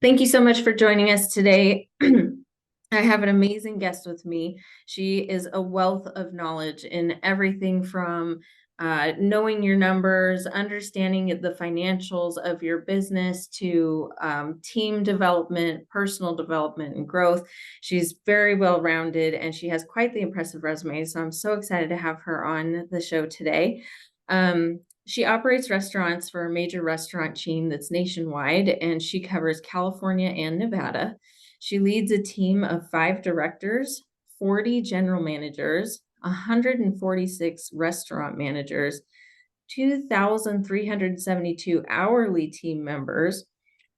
Thank you so much for joining us today. I have an amazing guest with me. She is a wealth of knowledge in everything from knowing your numbers, understanding the financials of your business, to team development, personal development, and growth. She's very well rounded and she has quite the impressive resume. So I'm so excited to have her on the show today. She operates restaurants for a major restaurant chain that's nationwide, and she covers California and Nevada. She leads a team of 5 directors, 40 general managers, 146 restaurant managers, 2,372 hourly team members,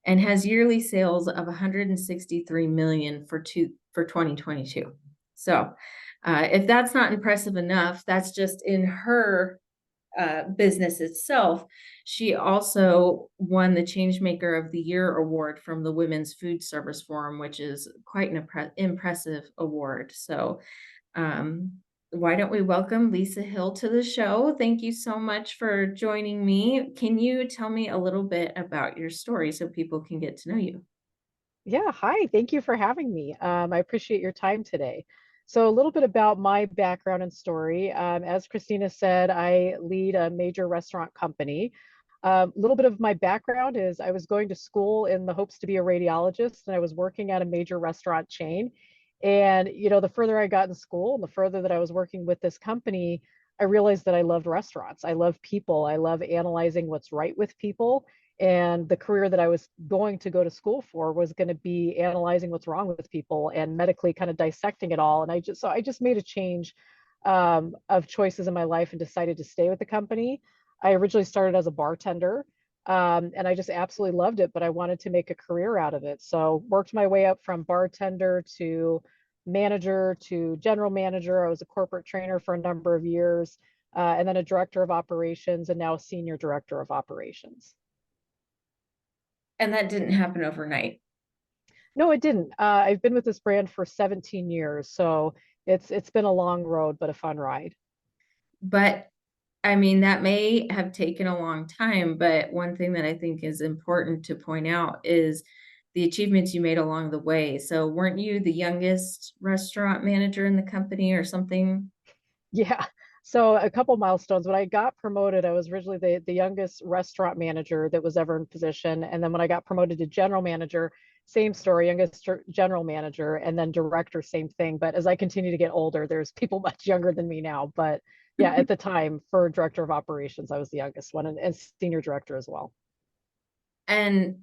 and has yearly sales of 163 million for 2022. So, if that's not impressive enough, that's just in her business itself. She also won the Changemaker of the Year award from the Women's Food Service Forum, which is quite an impressive award. So, um, why don't we welcome Lisa Hill to the show? Thank you so much for joining me. Can you tell me a little bit about your story so people can get to know you? Yeah, hi. Thank you for having me. I appreciate your time today. So, a little bit about my background and story. As Christina said, I lead a major restaurant company. A little bit of my background is I was going to school in the hopes to be a radiologist, and I was working at a major restaurant chain. And, the further I got in school and the further that I was working with this company, I realized that I loved restaurants. I love people. I love analyzing what's right with people, and the career that I was going to go to school for was going to be analyzing what's wrong with people and medically kind of dissecting it all. And I just made a change of choices in my life and decided to stay with the company. I originally started as a bartender, and I just absolutely loved it, but I wanted to make a career out of it. So worked my way up from bartender to manager to general manager. I was a corporate trainer for a number of years, and then a director of operations, and now a senior director of operations. And that didn't happen overnight. No, it didn't. I've been with this brand for 17 years, so it's been a long road, but a fun ride. But I mean, that may have taken a long time, but one thing that I think is important to point out is the achievements you made along the way. So, weren't you the youngest restaurant manager in the company or something? Yeah. So a couple milestones. When I got promoted, I was originally the youngest restaurant manager that was ever in position. And then when I got promoted to general manager, same story, youngest general manager, and then director, same thing. But as I continue to get older, there's people much younger than me now. But yeah, at the time for director of operations, I was the youngest one, and senior director as well. And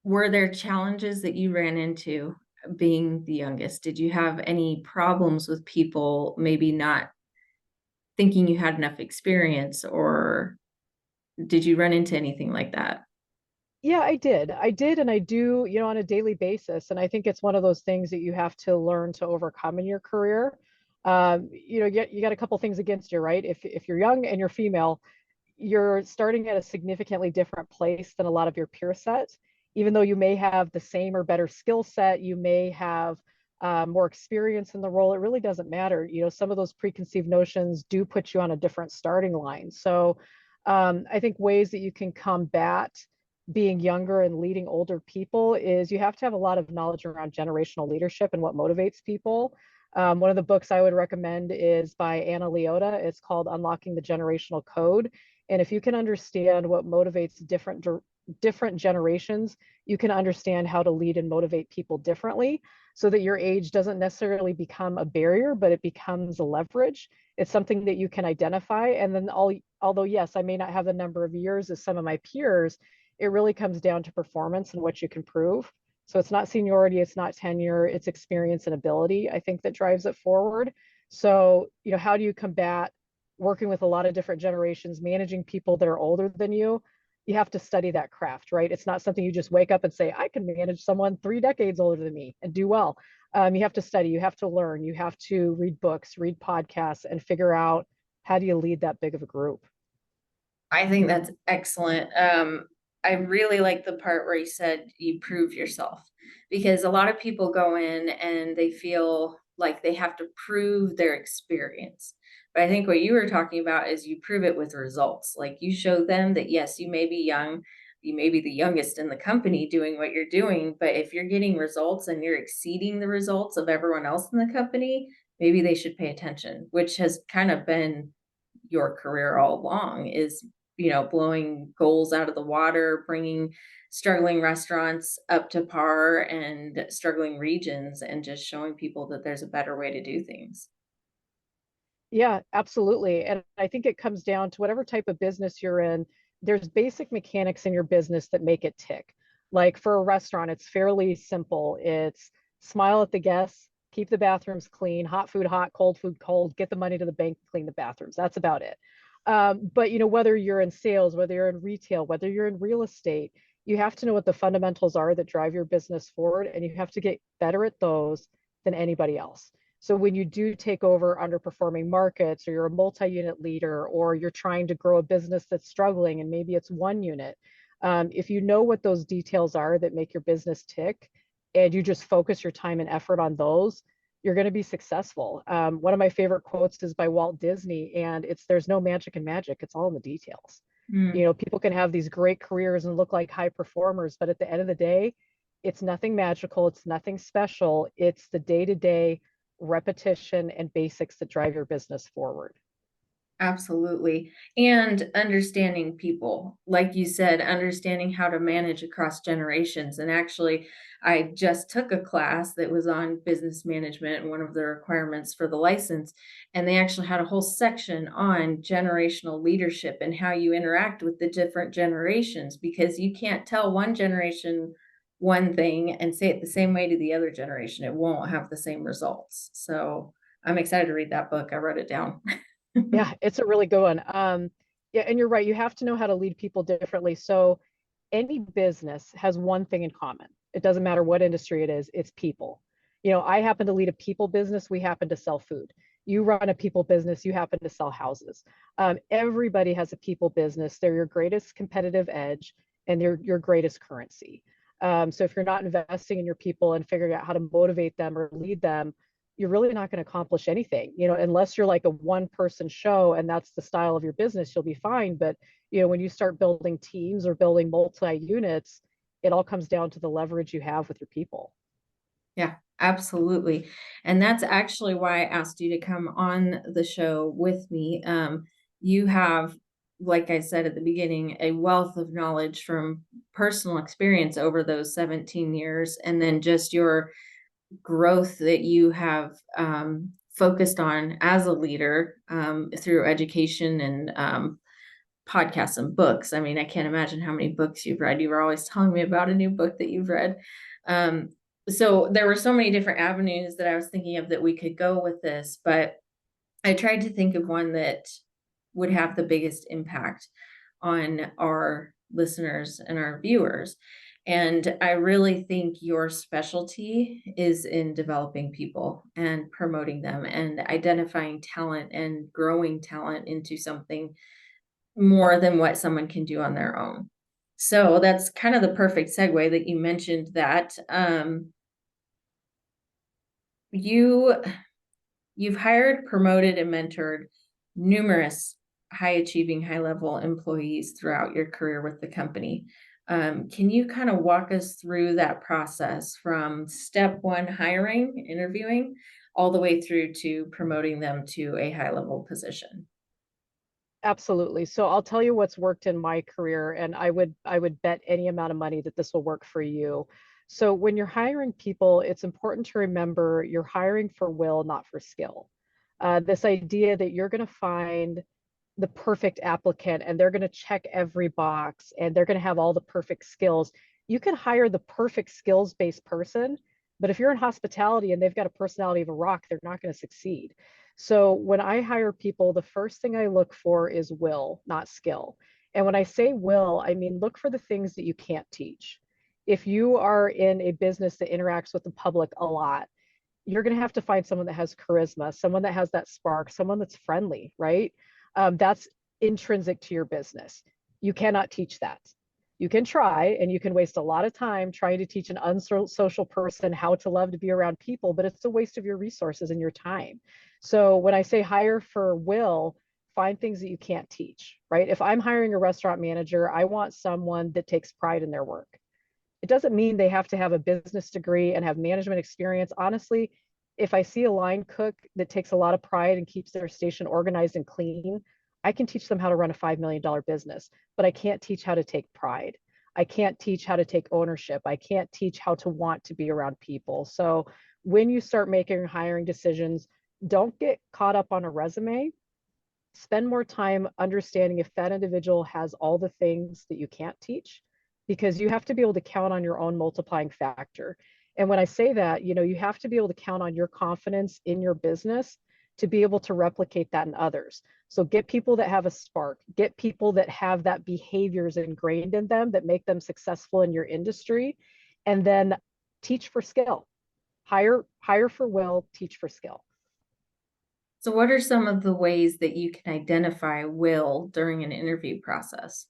were there challenges that you ran into being the youngest? Did you have any problems with people maybe not thinking you had enough experience, or did you run into anything like that? Yeah, I did. I did, and I do, on a daily basis. And I think it's one of those things that you have to learn to overcome in your career. You got a couple things against you, right? If you're young and you're female, you're starting at a significantly different place than a lot of your peer set. Even though you may have the same or better skill set, you may have more experience in the role. It really doesn't matter. Some of those preconceived notions do put you on a different starting line. So I think ways that you can combat being younger and leading older people is you have to have a lot of knowledge around generational leadership and what motivates people. One of the books I would recommend is by Anna Leota. It's called Unlocking the Generational Code. And if you can understand what motivates different generations, you can understand how to lead and motivate people differently so that your age doesn't necessarily become a barrier, but it becomes a leverage. It's something that you can identify. And then although yes, I may not have the number of years as some of my peers, it really comes down to performance and what you can prove. So it's not seniority, it's not tenure, it's experience and ability, I think, that drives it forward. So, how do you combat working with a lot of different generations, managing people that are older than you? You have to study that craft, right? It's not something you just wake up and say, I can manage someone 3 decades older than me and do well. You have to study, you have to learn, you have to read books, read podcasts, and figure out how do you lead that big of a group. I think that's excellent. I really like the part where you said you prove yourself, because a lot of people go in and they feel like they have to prove their experience. But I think what you were talking about is you prove it with results. Like, you show them that yes, you may be young, you may be the youngest in the company doing what you're doing, but if you're getting results and you're exceeding the results of everyone else in the company, maybe they should pay attention, which has kind of been your career all along is, blowing goals out of the water, bringing struggling restaurants up to par and struggling regions and just showing people that there's a better way to do things. Yeah, absolutely. And I think it comes down to whatever type of business you're in, there's basic mechanics in your business that make it tick. Like for a restaurant, it's fairly simple. It's smile at the guests, keep the bathrooms clean, hot food cold, get the money to the bank, clean the bathrooms. That's about it. But whether you're in sales, whether you're in retail, whether you're in real estate, you have to know what the fundamentals are that drive your business forward, and you have to get better at those than anybody else. So when you do take over underperforming markets, or you're a multi-unit leader, or you're trying to grow a business that's struggling and maybe it's one unit, if you know what those details are that make your business tick, and you just focus your time and effort on those, you're going to be successful. One of my favorite quotes is by Walt Disney, and it's there's no magic in magic, it's all in the details. Mm. People can have these great careers and look like high performers, but at the end of the day, it's nothing magical, it's nothing special. It's the day-to-day repetition and basics that drive your business forward. Absolutely. And understanding people, like you said, understanding how to manage across generations. And actually, I just took a class that was on business management, one of the requirements for the license. And they actually had a whole section on generational leadership and how you interact with the different generations, because you can't tell one generation one thing and say it the same way to the other generation. It won't have the same results. So I'm excited to read that book. I wrote it down. Yeah, it's a really good one. Yeah, and you're right. You have to know how to lead people differently. So any business has one thing in common. It doesn't matter what industry it is, it's people. I happen to lead a people business. We happen to sell food. You run a people business, you happen to sell houses. Everybody has a people business. They're your greatest competitive edge and they're your greatest currency. So if you're not investing in your people and figuring out how to motivate them or lead them, you're really not going to accomplish anything, unless you're like a one person show and that's the style of your business, you'll be fine. But, when you start building teams or building multi units, it all comes down to the leverage you have with your people. Yeah, absolutely. And that's actually why I asked you to come on the show with me. You have, like I said at the beginning, a wealth of knowledge from personal experience over those 17 years, and then just your growth that you have focused on as a leader through education and podcasts and books. I mean, I can't imagine how many books you've read. You were always telling me about a new book that you've read. Um, so there were so many different avenues that I was thinking of that we could go with this, but I tried to think of one that would have the biggest impact on our listeners and our viewers. And I really think your specialty is in developing people and promoting them and identifying talent and growing talent into something more than what someone can do on their own. So that's kind of the perfect segue that you mentioned that. You you've hired, promoted, and mentored numerous high achieving, high level employees throughout your career with the company. Can you kind of walk us through that process from step one, hiring, interviewing, all the way through to promoting them to a high level position? Absolutely. So I'll tell you what's worked in my career, and I would bet any amount of money that this will work for you. So when you're hiring people, it's important to remember you're hiring for will, not for skill. This idea that you're going to find the perfect applicant and they're going to check every box and they're going to have all the perfect skills. You can hire the perfect skills based person, but if you're in hospitality and they've got a personality of a rock, they're not going to succeed. So when I hire people, the first thing I look for is will, not skill. And when I say will, I mean look for the things that you can't teach. If you are in a business that interacts with the public a lot, you're going to have to find someone that has charisma, someone that has that spark, someone that's friendly, right? That's intrinsic to your business. You cannot teach that. You can try, and you can waste a lot of time trying to teach an unsocial person how to love to be around people, but it's a waste of your resources and your time. So when I say hire for will, find things that you can't teach, right? If I'm hiring a restaurant manager, I want someone that takes pride in their work. It doesn't mean they have to have a business degree and have management experience. Honestly, if I see a line cook that takes a lot of pride and keeps their station organized and clean, I can teach them how to run a $5 million business, but I can't teach how to take pride. I can't teach how to take ownership. I can't teach how to want to be around people. So when you start making hiring decisions, don't get caught up on a resume. Spend more time understanding if that individual has all the things that you can't teach, because you have to be able to count on your own multiplying factor. And when I say that, you have to be able to count on your confidence in your business to be able to replicate that in others. So get people that have a spark, get people that have that behaviors ingrained in them that make them successful in your industry, and then teach for skill. Hire for will, teach for skill. So what are some of the ways that you can identify will during an interview process?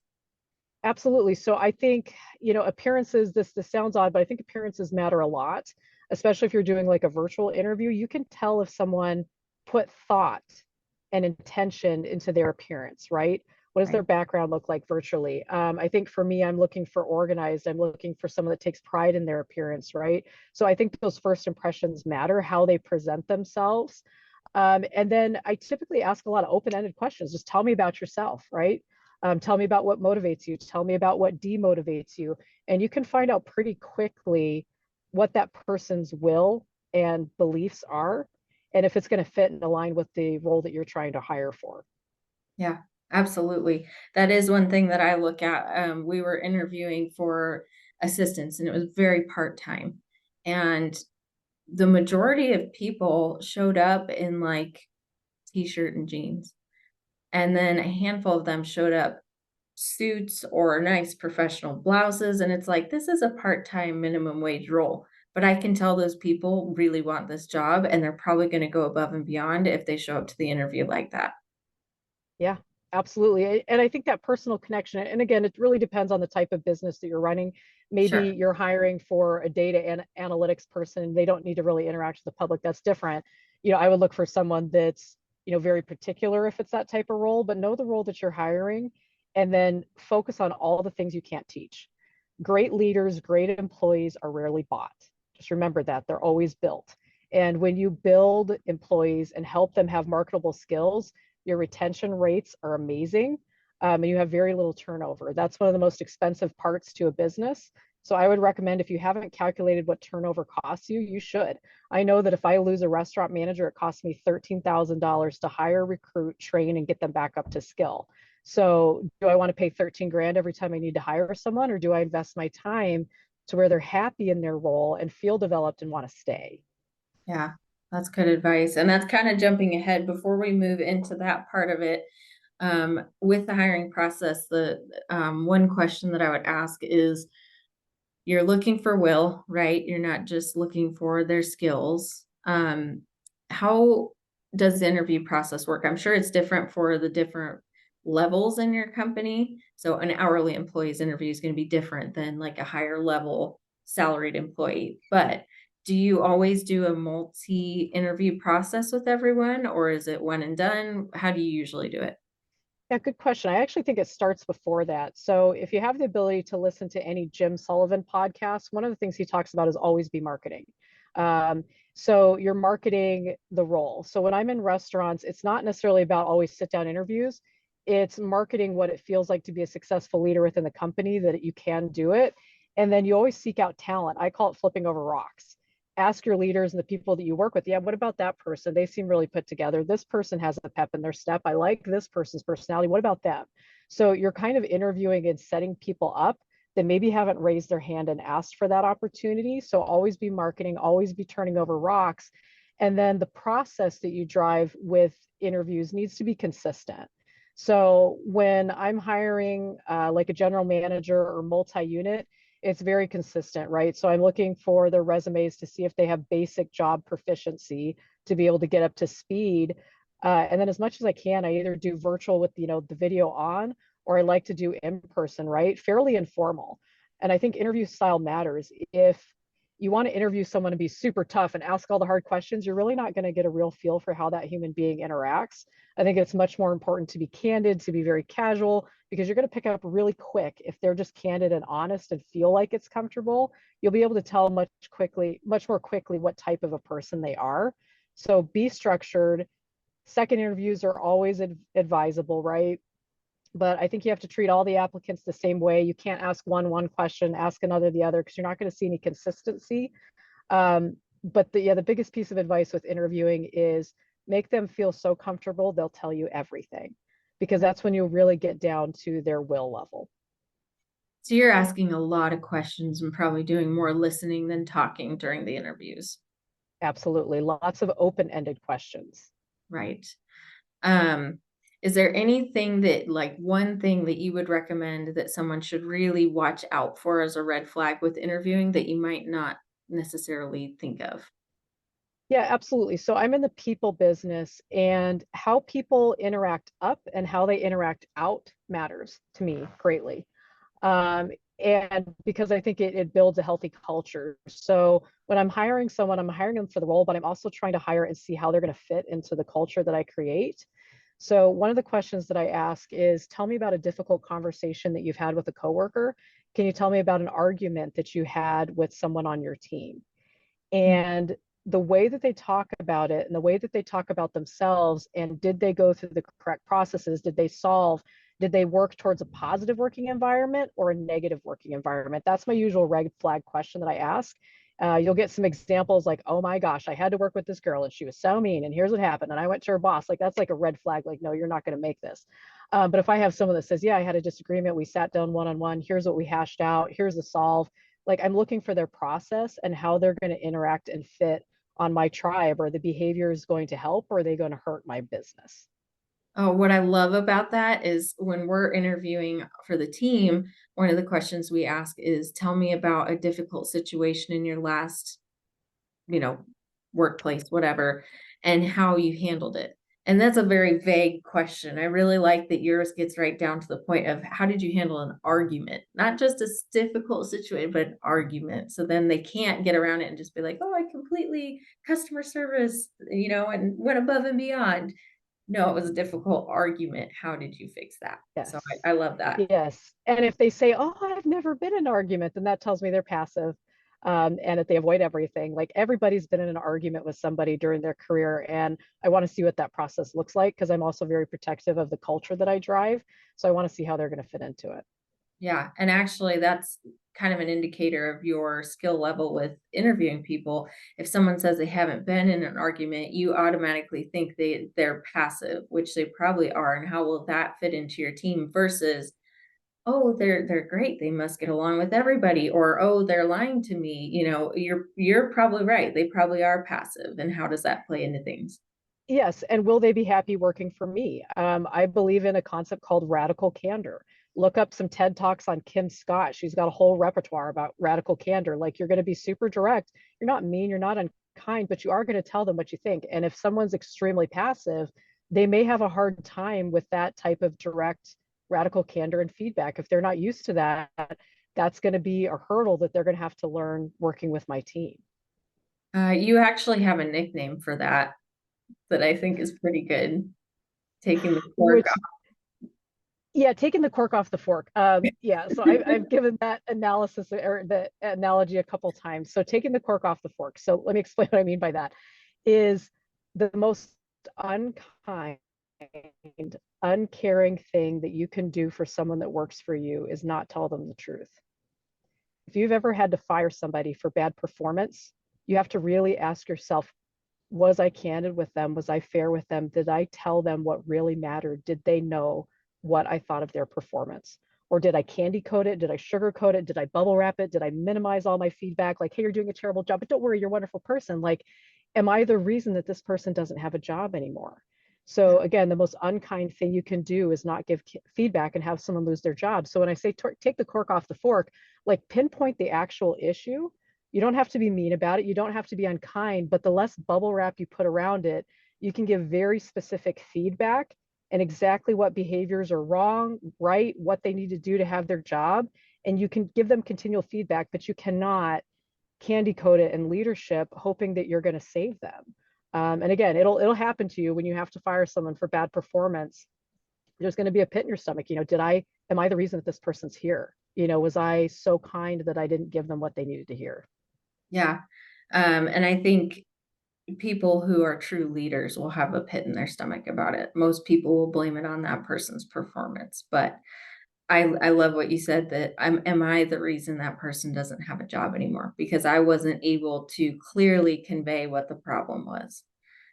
Absolutely. So I think, appearances, this sounds odd, but I think appearances matter a lot, especially if you're doing like a virtual interview. You can tell if someone put thought and intention into their appearance, right? What does their Right. background look like virtually? I think for me, I'm looking for organized. I'm looking for someone that takes pride in their appearance, right? So I think those first impressions matter, how they present themselves. And then I typically ask a lot of open-ended questions. Just tell me about yourself, right? Tell me about what motivates you. Tell me about what demotivates you. And you can find out pretty quickly what that person's will and beliefs are, and if it's going to fit and align with the role that you're trying to hire for. Yeah, absolutely. That is one thing that I look at. We were interviewing for assistants and it was very part-time. And the majority of people showed up in like t-shirt and jeans. And then a handful of them showed up suits or nice professional blouses. And it's like, this is a part-time minimum wage role. But I can tell those people really want this job and they're probably going to go above and beyond if they show up to the interview like that. Yeah, absolutely. And I think that personal connection, and again, it really depends on the type of business that you're running. Maybe Sure. you're hiring for a data and analytics person. They don't need to really interact with the public. That's different. I would look for someone that's, very particular if it's that type of role, but know the role that you're hiring and then focus on all the things you can't teach. Great leaders, great employees are rarely bought. Just remember that they're always built. And when you build employees and help them have marketable skills, your retention rates are amazing, and you have very little turnover. That's one of the most expensive parts to a business. So I would recommend, if you haven't calculated what turnover costs you, you should. I know that if I lose a restaurant manager, it costs me $13,000 to hire, recruit, train, and get them back up to skill. So do I want to pay 13 grand every time I need to hire someone, or do I invest my time to where they're happy in their role and feel developed and want to stay? Yeah, that's good advice. And that's kind of jumping ahead before we move into that part of it. With the hiring process, the one question that I would ask is you're looking for will, right? You're not just looking for their skills. How does the interview process work? I'm sure it's different for the different levels in your company. So an hourly employee's interview is going to be different than like a higher level salaried employee. But do you always do a multi interview process with everyone, or is it one and done? How do you usually do it? Yeah, good question. I actually think it starts before that. So if you have the ability to listen to any Jim Sullivan podcast, one of the things he talks about is always be marketing. Um, so you're marketing the role. So when I'm in restaurants, it's not necessarily about always sit down interviews. It's marketing what it feels like to be a successful leader within the company, that you can do it. And then you always seek out talent. I call it flipping over rocks. Ask your leaders and the people that you work with, yeah, what about that person? They seem really put together. This person has a pep in their step. I like this person's personality. What about them? So you're kind of interviewing and setting people up that maybe haven't raised their hand and asked for that opportunity. So always be marketing, always be turning over rocks. And then the process that you drive with interviews needs to be consistent. So when I'm hiring like a general manager or multi-unit, it's very consistent, right? So I'm looking for their resumes to see if they have basic job proficiency to be able to get up to speed. And then as much as I can, I either do virtual with, the video on, or I like to do in person, right? Fairly informal. And I think interview style matters. If you want to interview someone and be super tough and ask all the hard questions, you're really not going to get a real feel for how that human being interacts. I think it's much more important to be candid, to be very casual, because you're going to pick up really quick if they're just candid and honest and feel like it's comfortable. You'll be able to tell much more quickly what type of a person they are. So be structured. Second interviews are always advisable, right? But I think you have to treat all the applicants the same way. You can't ask one question, ask another the other, because you're not going to see any consistency. But the biggest piece of advice with interviewing is make them feel so comfortable they'll tell you everything, because that's when you'll really get down to their will level. So you're asking a lot of questions and probably doing more listening than talking during the interviews, Absolutely, lots of open-ended questions. right? Um, is there anything that, like, one thing that you would recommend that someone should really watch out for as a red flag with interviewing that you might not necessarily think of? Yeah, absolutely. So I'm in the people business, and how people interact up and how they interact out matters to me greatly. Um, and because I think it builds a healthy culture. So when I'm hiring someone, I'm hiring them for the role, but I'm also trying to hire and see how they're going to fit into the culture that I create. So one of the questions that I ask is, tell me about a difficult conversation that you've had with a coworker. Can you tell me about an argument that you had with someone on your team? And the way that they talk about it and the way that they talk about themselves, and did they go through the correct processes, did they work towards a positive working environment or a negative working environment? That's my usual red flag question that I ask. You'll get some examples like, oh my gosh, I had to work with this girl and she was so mean and here's what happened and I went to her boss. Like, that's like a red flag, like, no, you're not going to make this. But if I have someone that says, yeah, I had a disagreement, we sat down one-on-one, here's what we hashed out, here's the solve. Like, I'm looking for their process and how they're going to interact and fit on my tribe. Or the behavior is going to help, or are they going to hurt my business? Oh, what I love about that is when we're interviewing for the team, one of the questions we ask is, tell me about a difficult situation in your last, you know, workplace, whatever, and how you handled it. And that's a very vague question. I really like that yours gets right down to the point of how did you handle an argument, not just a difficult situation, but an argument. So then they can't get around it and just be like, oh, I completely customer service, and went above and beyond. No, it was a difficult argument. How did you fix that? So Yes. I love that. Yes. And if they say, oh, I've never been in an argument, then that tells me they're passive. And that they avoid everything. Like, everybody's been in an argument with somebody during their career. And I want to see what that process looks like, because I'm also very protective of the culture that I drive. So I want to see how they're going to fit into it. Yeah, and actually that's kind of an indicator of your skill level with interviewing people. If someone says they haven't been in an argument, you automatically think they're passive, which they probably are. And how will that fit into your team versus, oh, they're great. They must get along with everybody, or oh, they're lying to me. You're probably right. They probably are passive. And how does that play into things? Yes, and will they be happy working for me? I believe in a concept called radical candor. Look up some TED Talks on Kim Scott. She's got a whole repertoire about radical candor. Like, you're going to be super direct. You're not mean, you're not unkind, but you are going to tell them what you think. And if someone's extremely passive, they may have a hard time with that type of direct radical candor and feedback. If they're not used to that, that's going to be a hurdle that they're going to have to learn working with my team. You actually have a nickname for that I think is pretty good. Taking the cork Which Yeah, taking the cork off the fork. Yeah, so I've given that analysis or the analogy a couple times. So taking the cork off the fork. So let me explain what I mean by that. Is the most unkind, uncaring thing that you can do for someone that works for you is not tell them the truth. If you've ever had to fire somebody for bad performance, you have to really ask yourself, was I candid with them? Was I fair with them? Did I tell them what really mattered? Did they know what I thought of their performance? Or did I candy coat it? Did I sugarcoat it? Did I bubble wrap it? Did I minimize all my feedback? Like, hey, you're doing a terrible job, but don't worry, you're a wonderful person. Like, am I the reason that this person doesn't have a job anymore? So again, the most unkind thing you can do is not give feedback and have someone lose their job. So when I say take the cork off the fork, like, pinpoint the actual issue. You don't have to be mean about it. You don't have to be unkind, but the less bubble wrap you put around it, you can give very specific feedback and exactly what behaviors are wrong, right, what they need to do to have their job. And you can give them continual feedback, but you cannot candy coat it in leadership, hoping that you're going to save them. And again, it'll happen to you when you have to fire someone for bad performance. There's going to be a pit in your stomach. Am I the reason that this person's here? Was I so kind that I didn't give them what they needed to hear? Yeah. And I think people who are true leaders will have a pit in their stomach about it. Most people will blame it on that person's performance, but I love what you said that am I the reason that person doesn't have a job anymore because I wasn't able to clearly convey what the problem was.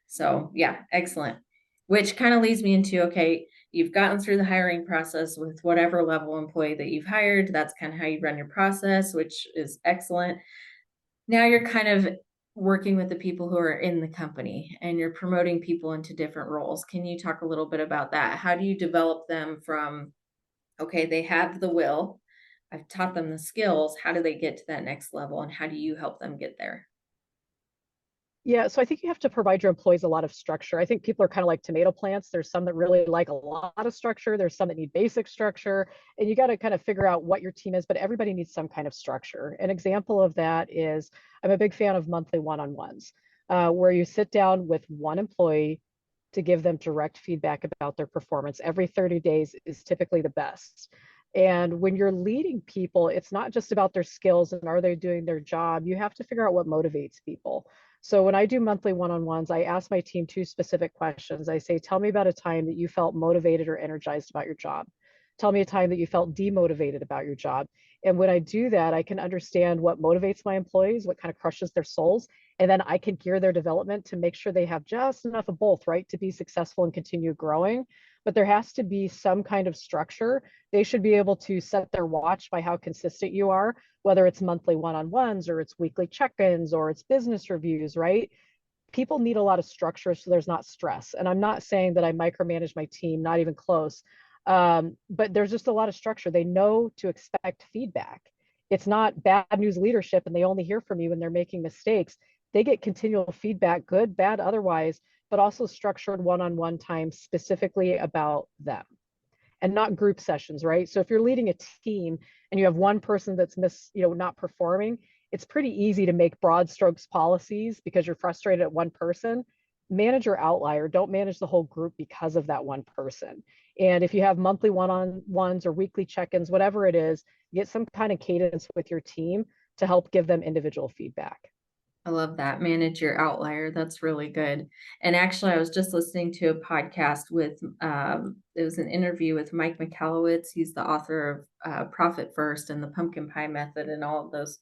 So yeah, excellent. Which kind of leads me into, okay, you've gotten through the hiring process with whatever level employee that you've hired. That's kind of how you run your process, which is excellent. Now you're kind of working with the people who are in the company and you're promoting people into different roles. Can you talk a little bit about that? How do you develop them from, okay, they have the will, I've taught them the skills, how do they get to that next level and how do you help them get there? Yeah, so I think you have to provide your employees a lot of structure. I think people are kind of like tomato plants. There's some that really like a lot of structure. There's some that need basic structure. And you got to kind of figure out what your team is, but everybody needs some kind of structure. An example of that is I'm a big fan of monthly one-on-ones, where you sit down with one employee to give them direct feedback about their performance. Every 30 days is typically the best. And when you're leading people, it's not just about their skills and are they doing their job. You have to figure out what motivates people. So when I do monthly one-on-ones, I ask my team two specific questions. I say, tell me about a time that you felt motivated or energized about your job. Tell me a time that you felt demotivated about your job. And when I do that, I can understand what motivates my employees, what kind of crushes their souls, and then I can gear their development to make sure they have just enough of both, right, to be successful and continue growing. But there has to be some kind of structure. They should be able to set their watch by how consistent you are, whether it's monthly one-on-ones or it's weekly check-ins or it's business reviews, right? People need a lot of structure so there's not stress. And I'm not saying that I micromanage my team, not even close. But there's just a lot of structure. They know to expect feedback. It's not bad news leadership and they only hear from you when they're making mistakes. They get continual feedback, good, bad, otherwise, but also structured one-on-one time specifically about them and not group sessions, right? So if you're leading a team and you have one person that's not performing, it's pretty easy to make broad strokes policies because you're frustrated at one person. Manage your outlier. Don't manage the whole group because of that one person. And if you have monthly one-on-ones or weekly check-ins, whatever it is, get some kind of cadence with your team to help give them individual feedback. I love that. Manage your outlier. That's really good. And actually, I was just listening to a podcast with, it was an interview with Mike Michalowicz. He's the author of Profit First and the Pumpkin Pie Method and all of those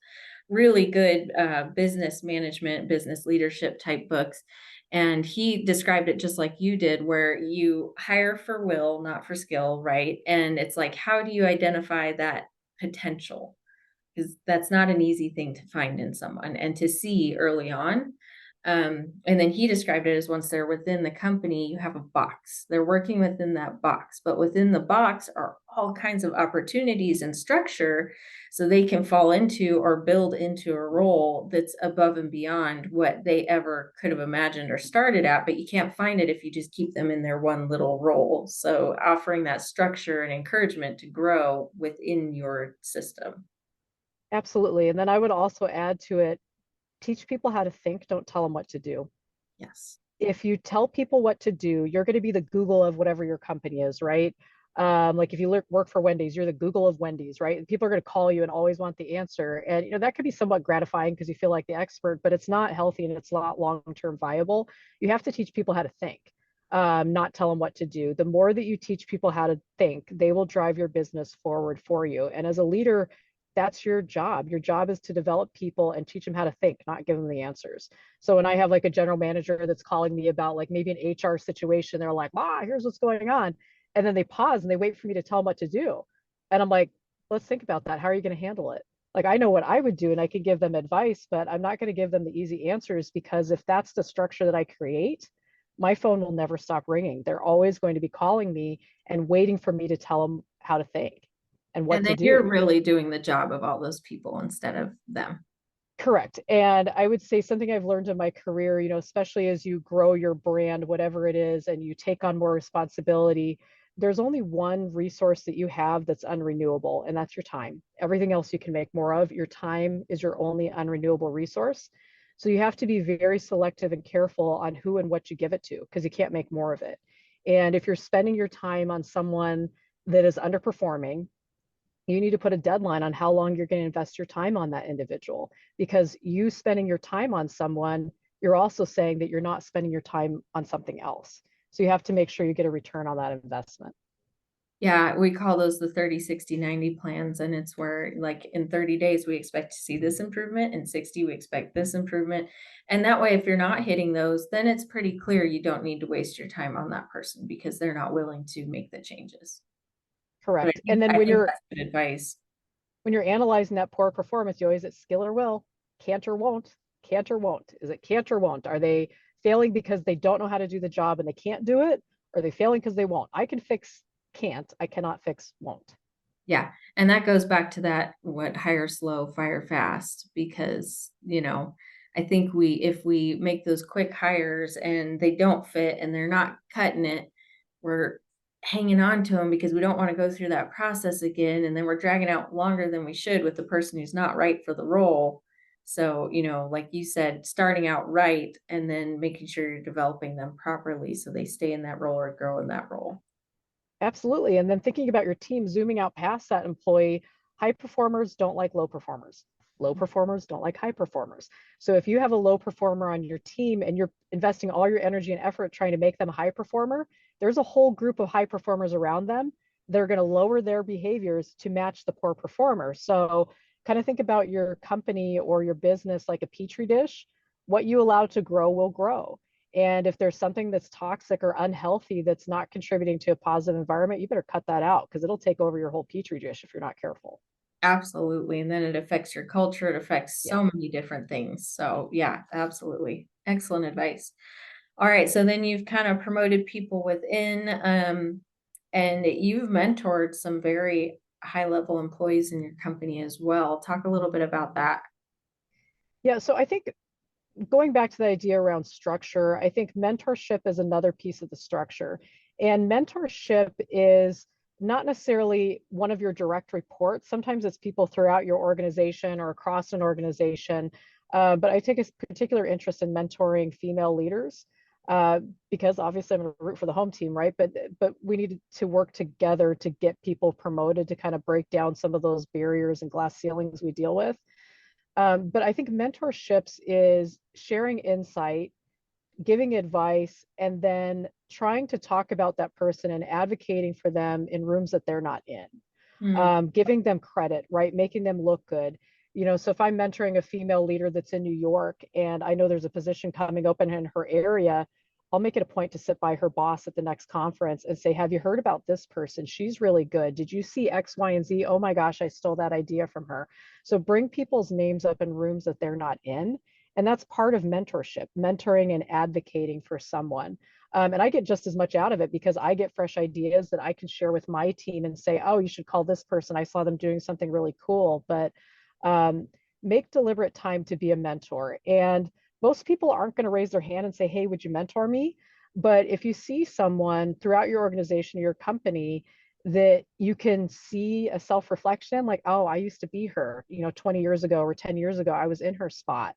really good business management, business leadership type books. And he described it just like you did, where you hire for will, not for skill, right? And it's like, how do you identify that potential? Because that's not an easy thing to find in someone and to see early on. And then he described it as once they're within the company, you have a box. They're working within that box, but within the box are all kinds of opportunities and structure so they can fall into or build into a role that's above and beyond what they ever could have imagined or started at, but you can't find it if you just keep them in their one little role. So offering that structure and encouragement to grow within your system. Absolutely. And then I would also add to it, teach people how to think, don't tell them what to do. Yes. If you tell people what to do, you're going to be the Google of whatever your company is, right? Like if you work for Wendy's, you're the Google of Wendy's, right? And people are going to call you and always want the answer. And that could be somewhat gratifying because you feel like the expert, but it's not healthy and it's not long-term viable. You have to teach people how to think, not tell them what to do. The more that you teach people how to think, they will drive your business forward for you. And as a leader, that's your job. Your job is to develop people and teach them how to think, not give them the answers. So when I have like a general manager that's calling me about like maybe an HR situation, they're like, here's what's going on. And then they pause and they wait for me to tell them what to do. And I'm like, let's think about that. How are you going to handle it? Like, I know what I would do and I can give them advice, but I'm not going to give them the easy answers because if that's the structure that I create, my phone will never stop ringing. They're always going to be calling me and waiting for me to tell them how to think and what And to then you're do. really doing the job of all those people instead of them. Correct. And I would say something I've learned in my career, especially as you grow your brand, whatever it is, and you take on more responsibility, there's only one resource that you have that's unrenewable, and that's your time. Everything else you can make more of. Your time is your only unrenewable resource. So you have to be very selective and careful on who and what you give it to because you can't make more of it. And if you're spending your time on someone that is underperforming, you need to put a deadline on how long you're going to invest your time on that individual, because you spending your time on someone, you're also saying that you're not spending your time on something else. So you have to make sure you get a return on that investment. Yeah, we call those the 30, 60, 90 plans. And it's where, like, in 30 days, we expect to see this improvement. In 60, we expect this improvement. And that way, if you're not hitting those, then it's pretty clear you don't need to waste your time on that person because they're not willing to make the changes. But Correct. And then I think that's good advice. when you're analyzing that poor performance, you always, it's skill or will, can't or won't, can't or won't. Is it can't or won't? Are they failing because they don't know how to do the job and they can't do it? Or are they failing because they won't? I can fix can't, I cannot fix won't. Yeah. And that goes back to that, what, hire slow, fire fast, because, I think if we make those quick hires and they don't fit and they're not cutting it, we're hanging on to them because we don't want to go through that process again. And then we're dragging out longer than we should with the person who's not right for the role. So, like you said, starting out right and then making sure you're developing them properly so they stay in that role or grow in that role. Absolutely. And then thinking about your team, zooming out past that employee, high performers don't like low performers. Low performers don't like high performers. So if you have a low performer on your team and you're investing all your energy and effort trying to make them a high performer, there's a whole group of high performers around them. They're going to lower their behaviors to match the poor performer. So kind of think about your company or your business like a petri dish. What you allow to grow will grow. And if there's something that's toxic or unhealthy that's not contributing to a positive environment, you better cut that out because it'll take over your whole petri dish if you're not careful. Absolutely. And then it affects your culture. It affects Yeah. so many different things. So, yeah, absolutely. Excellent advice. All right. So then you've kind of promoted people within, and you've mentored some very high level employees in your company as well. Talk a little bit about that. Yeah. So I think going back to the idea around structure, I think mentorship is another piece of the structure. And mentorship is not necessarily one of your direct reports. Sometimes it's people throughout your organization or across an organization. But I take a particular interest in mentoring female leaders uh, because obviously I'm a root for the home team, right? But we need to work together to get people promoted to kind of break down some of those barriers and glass ceilings we deal with. But I think mentorships is sharing insight, giving advice, and then trying to talk about that person and advocating for them in rooms that they're not in, Hmm. giving them credit, right? Making them look good. So if I'm mentoring a female leader that's in New York and I know there's a position coming open in her area, I'll make it a point to sit by her boss at the next conference and say, have you heard about this person? She's really good. Did you see X, Y, and Z? Oh my gosh, I stole that idea from her. So bring people's names up in rooms that they're not in. And that's part of mentorship, mentoring and advocating for someone. And I get just as much out of it because I get fresh ideas that I can share with my team and say, oh, you should call this person. I saw them doing something really cool. But um, make deliberate time to be a mentor. And most people aren't going to raise their hand and say, hey, would you mentor me? But if you see someone throughout your organization, your company, that you can see a self-reflection, like, oh, I used to be her, 20 years ago or 10 years ago, I was in her spot.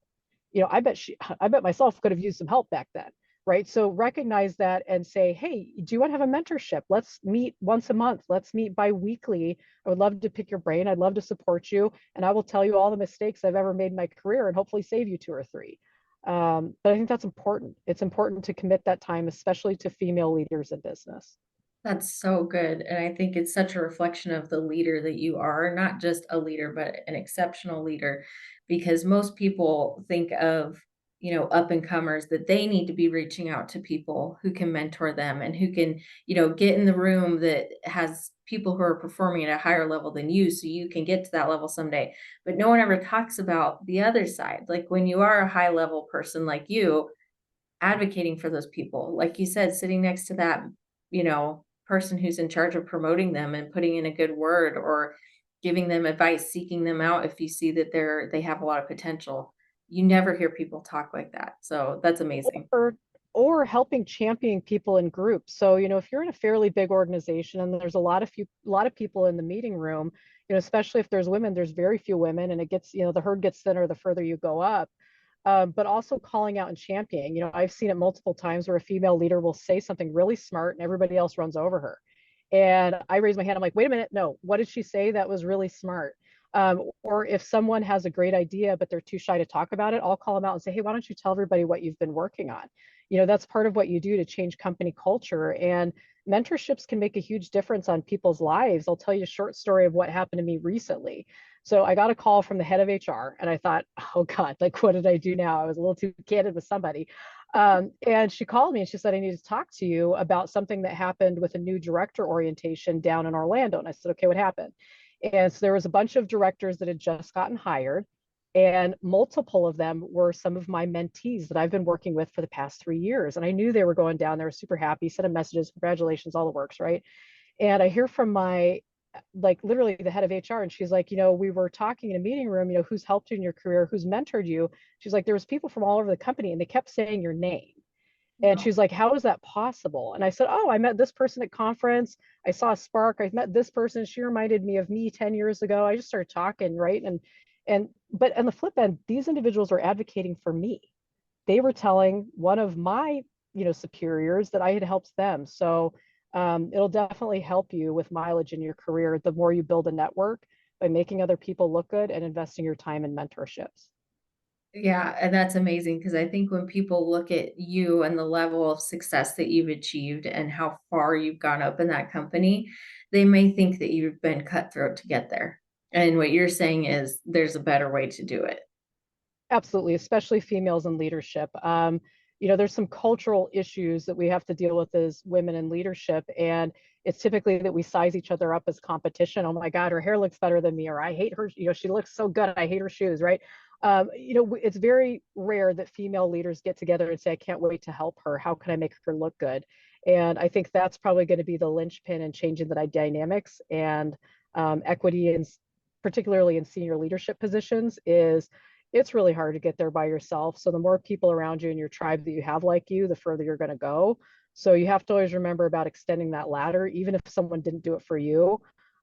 I bet myself could have used some help back then, right? So recognize that and say, hey, do you want to have a mentorship? Let's meet once a month. Let's meet bi-weekly. I would love to pick your brain. I'd love to support you. And I will tell you all the mistakes I've ever made in my career and hopefully save you two or three. But I think that's important. It's important to commit that time, especially to female leaders in business. That's so good. And I think it's such a reflection of the leader that you are, not just a leader, but an exceptional leader. Because most people think of, up and comers that they need to be reaching out to people who can mentor them and who can, get in the room that has people who are performing at a higher level than you so you can get to that level someday. But no one ever talks about the other side. Like when you are a high level person like you, advocating for those people, like you said, sitting next to that, person who's in charge of promoting them and putting in a good word or giving them advice, seeking them out if you see that they have a lot of potential. You never hear people talk like that. So that's amazing. Or or helping champion people in groups. So, if you're in a fairly big organization and there's a lot of people in the meeting room, especially if there's women, there's very few women, and it gets, the herd gets thinner the further you go up. But also calling out and championing. I've seen it multiple times where a female leader will say something really smart and everybody else runs over her. And I raise my hand. I'm like, wait a minute, no, what did she say? That was really smart. Or if someone has a great idea, but they're too shy to talk about it, I'll call them out and say, hey, why don't you tell everybody what you've been working on? That's part of what you do to change company culture. And mentorships can make a huge difference on people's lives. I'll tell you a short story of what happened to me recently. So I got a call from the head of HR and I thought, oh God, like, what did I do now? I was a little too candid with somebody. And she called me and she said, I need to talk to you about something that happened with a new director orientation down in Orlando. And I said, okay, what happened? And so there was a bunch of directors that had just gotten hired, and multiple of them were some of my mentees that I've been working with for the past 3 years. And I knew they were going down. They were super happy, sent them messages, congratulations, all the works, right? And I hear from my, like, literally the head of HR, and she's like, we were talking in a meeting room, who's helped you in your career, who's mentored you. She's like, there was people from all over the company and they kept saying your name. And Wow. she's like, how is that possible? And I said, oh, I met this person at conference. I saw a spark. I met this person. She reminded me of me 10 years ago. I just started talking, right? But on the flip end, these individuals were advocating for me. They were telling one of my, superiors that I had helped them. So it'll definitely help you with mileage in your career the more you build a network by making other people look good and investing your time in mentorships. Yeah, and that's amazing because I think when people look at you and the level of success that you've achieved and how far you've gone up in that company, they may think that you've been cutthroat to get there. And what you're saying is there's a better way to do it. Absolutely, especially females in leadership. There's some cultural issues that we have to deal with as women in leadership, and it's typically that we size each other up as competition. Oh my God, her hair looks better than me, or I hate her. She looks so good. I hate her shoes, right? It's very rare that female leaders get together and say, I can't wait to help her. How can I make her look good? And I think that's probably going to be the linchpin in changing the dynamics and equity, and particularly in senior leadership positions, is it's really hard to get there by yourself. So the more people around you in your tribe that you have like you, the further you're going to go. So you have to always remember about extending that ladder. Even if someone didn't do it for you,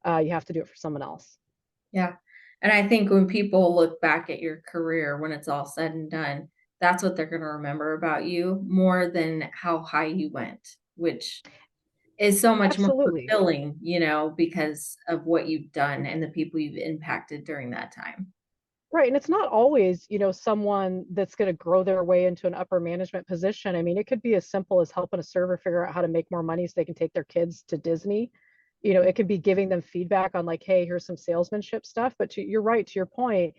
you have to do it for someone else. Yeah. And I think when people look back at your career, when it's all said and done, that's what they're going to remember about you more than how high you went, which is so much more Absolutely. fulfilling, because of what you've done and the people you've impacted during that time. Right. And it's not always, someone that's going to grow their way into an upper management position. I mean, it could be as simple as helping a server figure out how to make more money so they can take their kids to Disney. It could be giving them feedback on, like, hey, here's some salesmanship stuff. But you're right, to your point,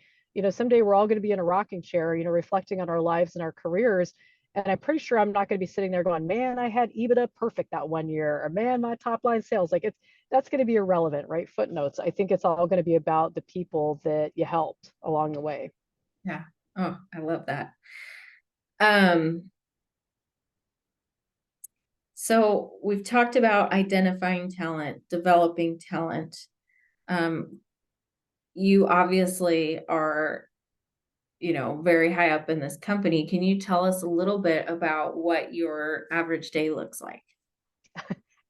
someday we're all going to be in a rocking chair, reflecting on our lives and our careers. And I'm pretty sure I'm not going to be sitting there going, man, I had EBITDA perfect that one year, or man, my top line sales. Like, that's going to be irrelevant, right? Footnotes. I think it's all going to be about the people that you helped along the way. Yeah. Oh, I love that. Um, so we've talked about identifying talent, developing talent. Um, you obviously are, very high up in this company. Can you tell us a little bit about what your average day looks like?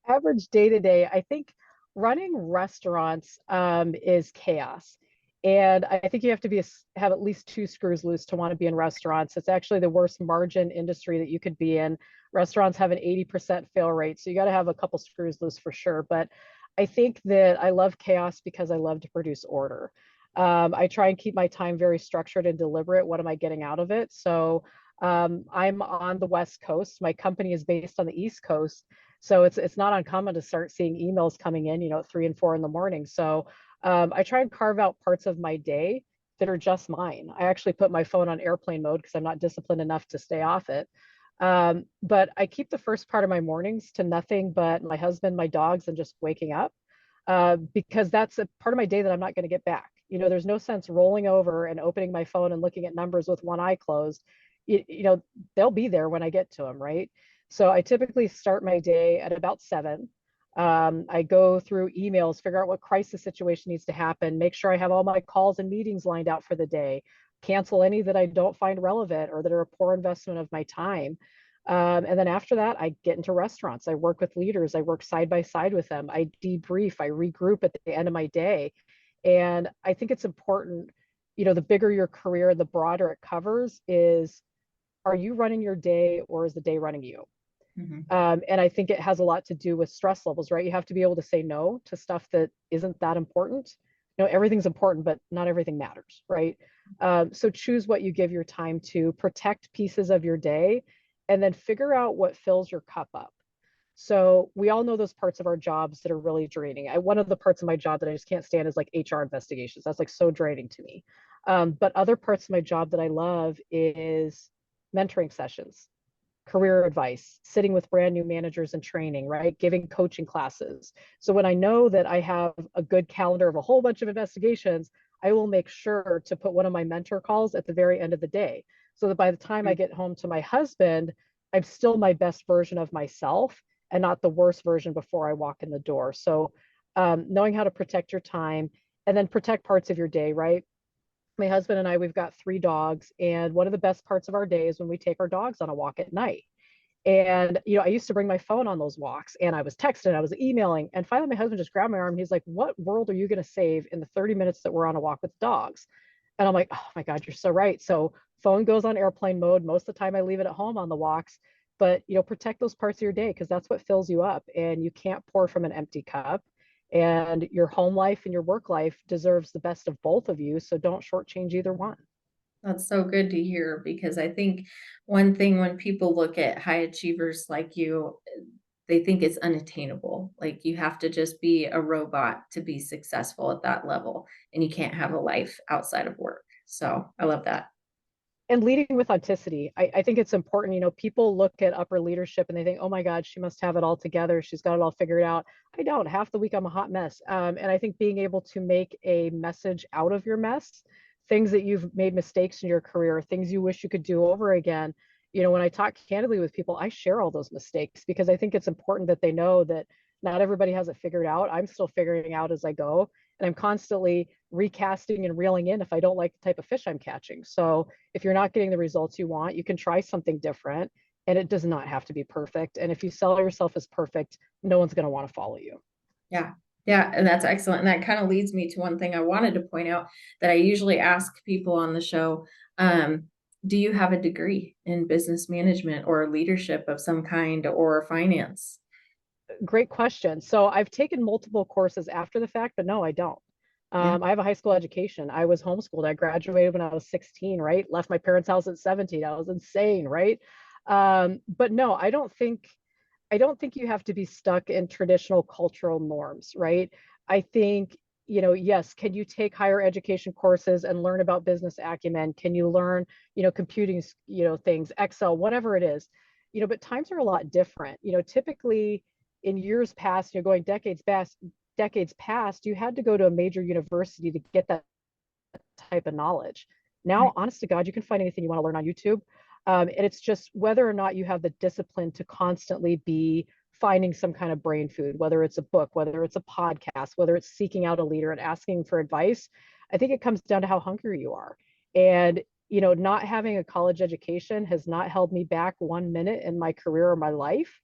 Average day to day, I think running restaurants is chaos. And I think you have to have at least two screws loose to want to be in restaurants. It's actually the worst margin industry that you could be in. Restaurants have an 80% fail rate. So you got to have a couple screws loose for sure. But I think that I love chaos because I love to produce order. I try and keep my time very structured and deliberate. What am I getting out of it? So I'm on the West Coast. My company is based on the East Coast. So it's not uncommon to start seeing emails coming in, at 3 and 4 in the morning. So I try and carve out parts of my day that are just mine. I actually put my phone on airplane mode because I'm not disciplined enough to stay off it. But I keep the first part of my mornings to nothing but my husband, my dogs, and just waking up, because that's a part of my day that I'm not going to get back. There's no sense rolling over and opening my phone and looking at numbers with one eye closed. They'll be there when I get to them, right? So I typically start my day at about 7. I go through emails, figure out what crisis situation needs to happen, make sure I have all my calls and meetings lined out for the day, cancel any that I don't find relevant or that are a poor investment of my time. And then after that, I get into restaurants. I work with leaders. I work side by side with them. I debrief. I regroup at the end of my day. And I think it's important, the bigger your career, the broader it covers is, are you running your day or is the day running you? Mhm. And I think it has a lot to do with stress levels, right? You have to be able to say no to stuff that isn't that important. Everything's important, but not everything matters, right? So choose what you give your time to, protect pieces of your day, and then figure out what fills your cup up. So we all know those parts of our jobs that are really draining. One of the parts of my job that I just can't stand is like HR investigations. That's like so draining to me. But other parts of my job that I love is mentoring sessions, career advice, sitting with brand new managers and training, right? Giving coaching classes. So when I know that I have a good calendar of a whole bunch of investigations, I will make sure to put one of my mentor calls at the very end of the day so that by the time I get home to my husband, I'm still my best version of myself and not the worst version before I walk in the door. So knowing how to protect your time and then protect parts of your day, right? My husband and I, we've got 3 dogs. And one of the best parts of our day is when we take our dogs on a walk at night. And, I used to bring my phone on those walks and I was texting, I was emailing. And finally, my husband just grabbed my arm. He's like, what world are you going to save in the 30 minutes that we're on a walk with dogs? And I'm like, oh my God, you're so right. So, phone goes on airplane mode. Most of the time, I leave it at home on the walks. But, protect those parts of your day because that's what fills you up. And you can't pour from an empty cup. And your home life and your work life deserves the best of both of you. So, don't shortchange either one. That's so good to hear because I think one thing when people look at high achievers like you, they think it's unattainable. Like you have to just be a robot to be successful at that level, and you can't have a life outside of work. So I love that. And leading with authenticity. I think it's important. People look at upper leadership and they think, oh my God, she must have it all together. She's got it all figured out. I don't. Half the week I'm a hot mess. And I think being able to make a message out of your mess, things that you've made mistakes in your career, things you wish you could do over again. When I talk candidly with people, I share all those mistakes because I think it's important that they know that not everybody has it figured out. I'm still figuring out as I go. And I'm constantly recasting and reeling in if I don't like the type of fish I'm catching. So if you're not getting the results you want, you can try something different and it does not have to be perfect. And if you sell yourself as perfect, no one's going to want to follow you. Yeah. Yeah. And that's excellent. And that kind of leads me to one thing I wanted to point out that I usually ask people on the show. Um, do you have a degree in business management or leadership of some kind or finance? Great question. So I've taken multiple courses after the fact, but no, I don't. Yeah. I have a high school education. I was homeschooled. I graduated when I was 16, right? Left my parents' house at 17. I was insane, right? But no, I don't think you have to be stuck in traditional cultural norms, right? I think, yes, can you take higher education courses and learn about business acumen? Can you learn, computing, things, Excel, whatever it is, but times are a lot different. Typically in years past, going decades past, you had to go to a major university to get that type of knowledge. Now, Right. honest to God, you can find anything you want to learn on YouTube. And it's just whether or not you have the discipline to constantly be finding some kind of brain food, whether it's a book, whether it's a podcast, whether it's seeking out a leader and asking for advice. I think it comes down to how hungry you are. And, not having a college education has not held me back 1 minute in my career or my life.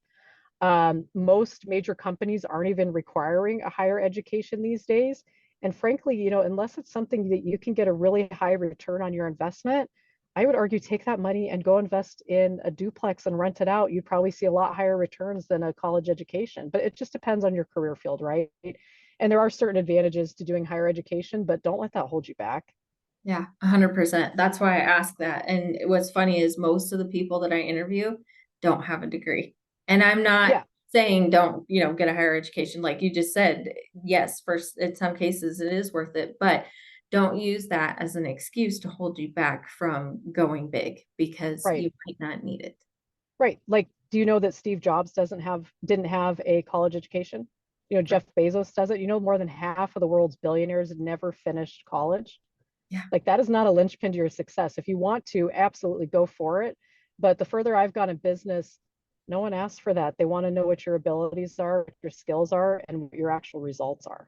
Most major companies aren't even requiring a higher education these days. And frankly, unless it's something that you can get a really high return on your investment, I would argue take that money and go invest in a duplex and rent it out. You'd probably see a lot higher returns than a college education. But it just depends on your career field, right? And there are certain advantages to doing higher education, but don't let that hold you back. Yeah, 100%. That's why I ask that. And what's funny is most of the people that I interview don't have a degree. And I'm not Yeah, saying don't, get a higher education. Like you just said, yes, first, in some cases it is worth it, but don't use that as an excuse to hold you back from going big because right. you might not need it. Right. Like, do you know that Steve Jobs didn't have a college education? Right. Jeff Bezos does it. More than half of the world's billionaires never finished college. Yeah. Like that is not a linchpin to your success. If you want to, absolutely go for it. But the further I've gone in business, no one asks for that. They want to know what your abilities are, what your skills are, and what your actual results are.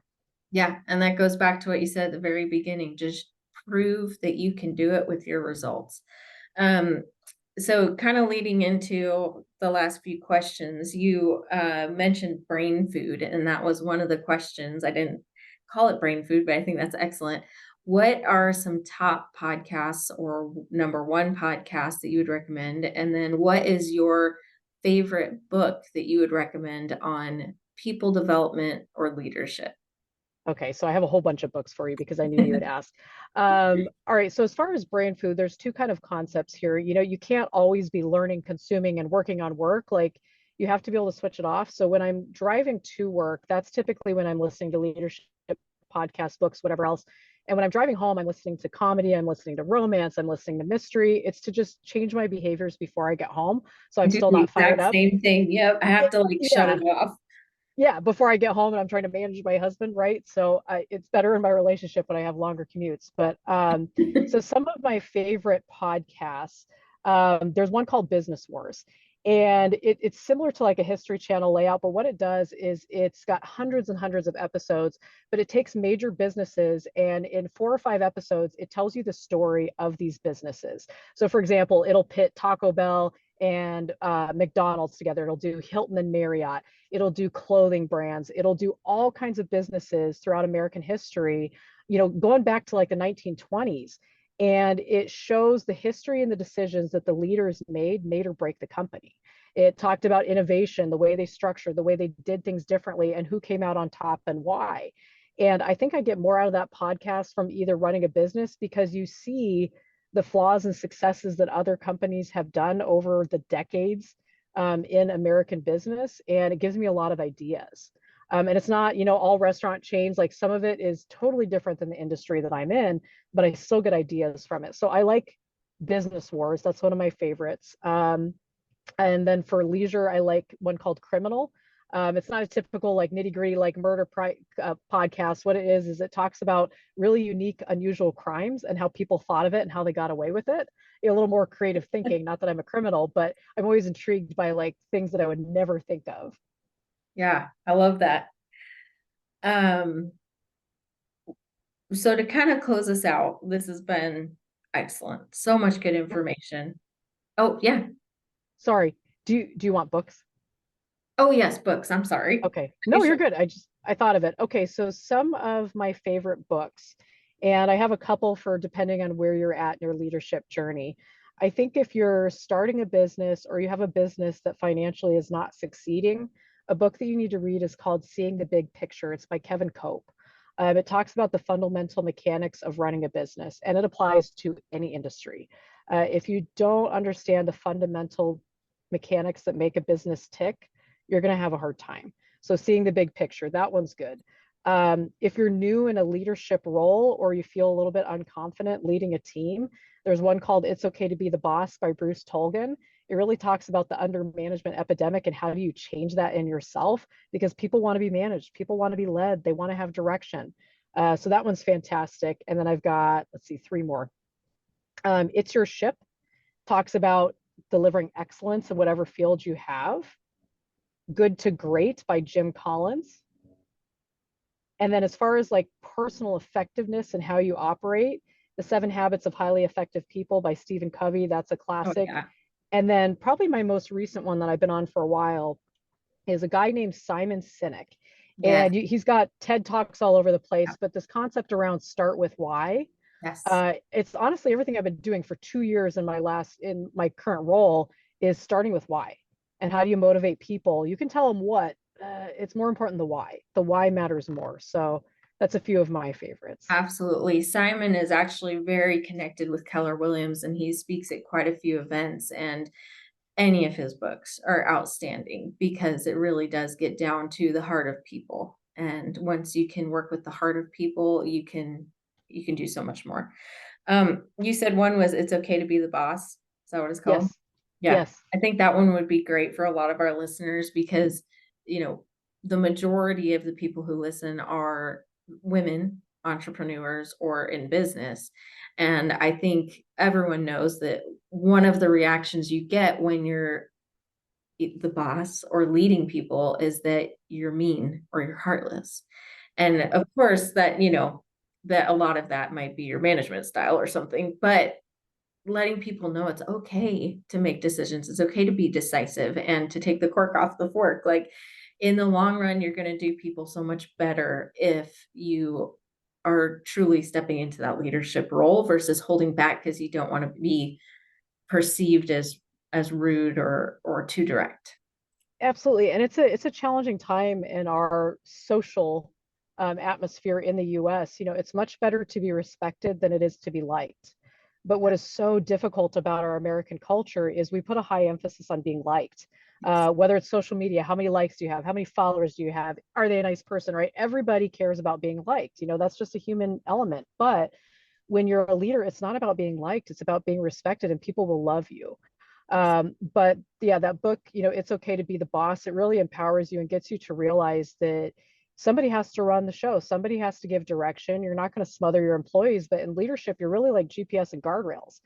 Yeah. And that goes back to what you said at the very beginning. Just prove that you can do it with your results. Um, So kind of leading into the last few questions, you mentioned brain food, and that was one of the questions. I didn't call it brain food, but I think that's excellent. What are some top podcasts or number one podcast that you would recommend? And then what is your favorite book that you would recommend on people development or leadership? Okay, so I have a whole bunch of books for you because I knew you would ask. All right, so as far as brain food, there's two kind of concepts here. You know, you can't always be learning, consuming, and working on work. Like you have to be able to switch it off. So when I'm driving to work, that's typically when I'm listening to leadership podcasts, books, whatever else. And when I'm driving home, I'm listening to comedy, I'm listening to romance, I'm listening to mystery. It's to just change my behaviors before I get home. So I I'm do still the not fired exact up. same thing. Yep, I have to like shut Yeah, it off. yeah, before I get home and I'm trying to manage my husband, right? So it's better in my relationship when I have longer commutes. But so some of my favorite podcasts, there's one called Business Wars, and it's similar to like a History Channel layout. But what it does is it's got hundreds and hundreds of episodes, but it takes major businesses and in 4 or 5 episodes, it tells you the story of these businesses. So, for example, it'll pit Taco Bell and McDonald's together. It'll do Hilton and Marriott. It'll do clothing brands. It'll do all kinds of businesses throughout American history, you know, going back to like the 1920s. And it shows the history and the decisions that the leaders made or break the company. It talked about innovation, the way they structured, the way they did things differently, and who came out on top and why. And I think I get more out of that podcast from either running a business because you see the flaws and successes that other companies have done over the decades in American business, and it gives me a lot of ideas. And it's not, you know, all restaurant chains. Like some of it is totally different than the industry that I'm in, but I still get ideas from it. So I like Business Wars. That's one of my favorites. And then for leisure, I like one called Criminal. It's not a typical like nitty gritty like podcast. What it is it talks about really unique, unusual crimes and how people thought of it and how they got away with it. A little more creative thinking. Not that I'm a criminal, but I'm always intrigued by like things that I would never think of. Yeah, I love that. Um, so to kind of close us out, this has been excellent. So much good Yep. information. Oh, yeah. Sorry. Do you want books? Oh, yes, books. I'm sorry. Okay. Okay, No, you're sure. good. I thought of it. Okay, so some of my favorite books, and I have a couple for depending on where you're at in your leadership journey. I think if you're starting a business or you have a business that financially is not succeeding, a book that you need to read is called Seeing the Big Picture. It's by Kevin Cope. It talks about the fundamental mechanics of running a business, and it applies to any industry. If you don't understand the fundamental mechanics that make a business tick, you're going to have a hard time. So seeing the big picture, that one's good. If you're new in a leadership role or you feel a little bit unconfident leading a team, there's one called It's Okay to Be the Boss by Bruce Tolgan. It really talks about the under management epidemic and how do you change that in yourself because people want to be managed, people want to be led, they want to have direction. So that one's fantastic. And then I've got, let's see, three more. It's Your Ship talks about delivering excellence in whatever field you have. Good to Great by Jim Collins. And then as far as like personal effectiveness and how you operate, The 7 Habits of Highly Effective People by Stephen Covey, that's a Oh, classic. yeah. And then probably my most recent one that I've been on for a while is a guy named Simon Sinek. Yes. And he's got TED Talks all over the place, but this concept around start with why, Yes. it's honestly everything I've been doing for 2 years in my current role is starting with why. And how do you motivate people? You can tell them what, it's more important the why. The why matters more. So that's a few of my favorites. Absolutely. Simon is actually very connected with Keller Williams, and he speaks at quite a few events. And any of his books are outstanding because it really does get down to the heart of people. And once you can work with the heart of people, you can do so much more. You said one was It's Okay to Be the Boss. Is that what it's called? Yes. Yeah. Yes. I think that one would be great for a lot of our listeners because, you know, the majority of the people who listen are women entrepreneurs or in business. And I think everyone knows that one of the reactions you get when you're the boss or leading people is that you're mean or you're heartless. And of course that, that a lot of that might be your management style or something, but letting people know it's okay to make decisions. It's okay to be decisive and to take the cork off the fork. Like in the long run, you're going to do people so much better if you are truly stepping into that leadership role versus holding back because you don't want to be perceived as rude or too direct. Absolutely. And it's a challenging time in our social atmosphere in the US. You know, it's much better to be respected than it is to be liked. But what is so difficult about our American culture is we put a high emphasis on being liked. Whether it's social media, how many likes do you have? How many followers do you have? Are they a nice person, right? Everybody cares about being liked. You know, that's just a human element. But when you're a leader, it's not about being liked, it's about being respected, and people will love you. But yeah, that book, you know, It's Okay to Be the Boss, it really empowers you and gets you to realize that somebody has to run the show, somebody has to give direction. You're not going to smother your employees, but in leadership, you're really like GPS and guardrails.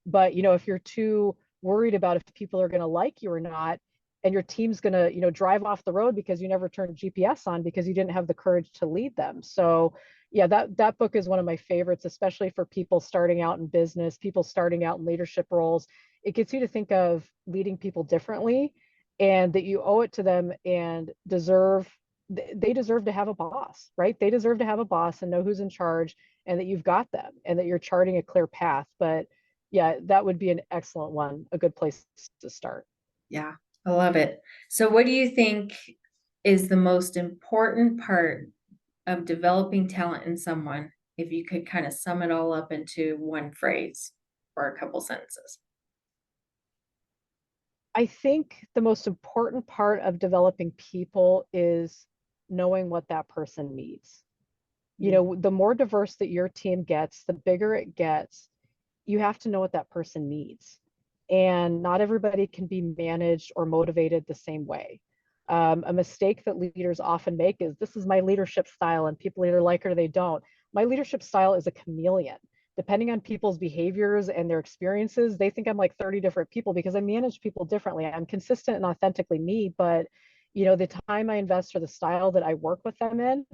But, you know, if you're too worried about if people are going to like you or not, and your team's going to, you know, drive off the road because you never turned GPS on because you didn't have the courage to lead them. So, yeah, that book is one of my favorites, especially for people starting out in business, people starting out in leadership roles. It gets you to think of leading people differently and that you owe it to them and they deserve to have a boss, right? They deserve to have a boss and know who's in charge and that you've got them and that you're charting a clear path. But yeah, that would be an excellent one, a good place to start. Yeah, I love it. So what do you think is the most important part of developing talent in someone, if you could kind of sum it all up into one phrase or a couple sentences? I think the most important part of developing people is knowing what that person needs. You Mm. know, the more diverse that your team gets, the bigger it gets, you have to know what that person needs. And not everybody can be managed or motivated the same way. A mistake that leaders often make is this is my leadership style, and people either like it or they don't. My leadership style is a chameleon. Depending on people's behaviors and their experiences, they think I'm like 30 different people because I manage people differently. I'm consistent and authentically me, but you know, the time I invest or the style that I work with them in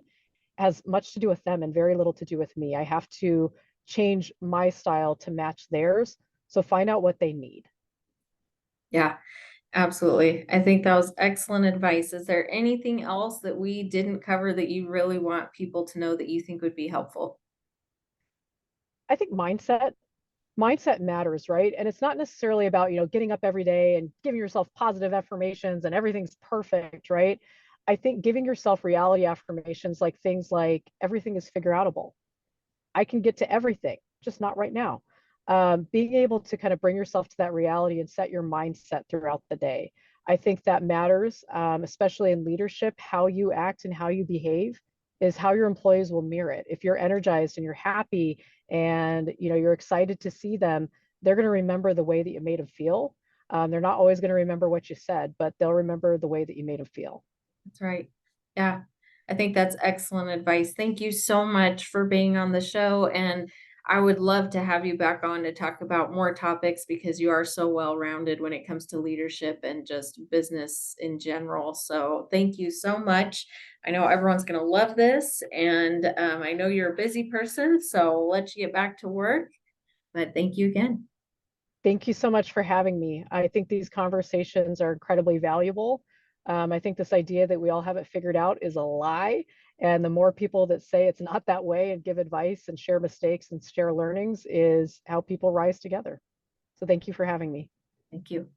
has much to do with them and very little to do with me. I have to change my style to match theirs. So find out what they need. Yeah, absolutely. I think that was excellent advice. Is there anything else that we didn't cover that you really want people to know that you think would be helpful? I think mindset matters, right? And it's not necessarily about, you know, getting up every day and giving yourself positive affirmations and everything's perfect, right? I think giving yourself reality affirmations like things like everything is figure outable. I can get to everything, just not right now. Being able to kind of bring yourself to that reality and set your mindset throughout the day. I think that matters, especially in leadership. How you act and how you behave is how your employees will mirror it. If you're energized and you're happy and you know you're excited to see them, they're going to remember the way that you made them feel. They're not always going to remember what you said, but they'll remember the way that you made them feel. That's right. Yeah. I think that's excellent advice. Thank you so much for being on the show. And I would love to have you back on to talk about more topics because you are so well rounded when it comes to leadership and just business in general. So thank you so much. I know everyone's going to love this. And I know you're a busy person. So I'll let you get back to work. But thank you again. Thank you so much for having me. I think these conversations are incredibly valuable. I think this idea that we all have it figured out is a lie. And the more people that say it's not that way and give advice and share mistakes and share learnings is how people rise together. So thank you for having me. Thank you.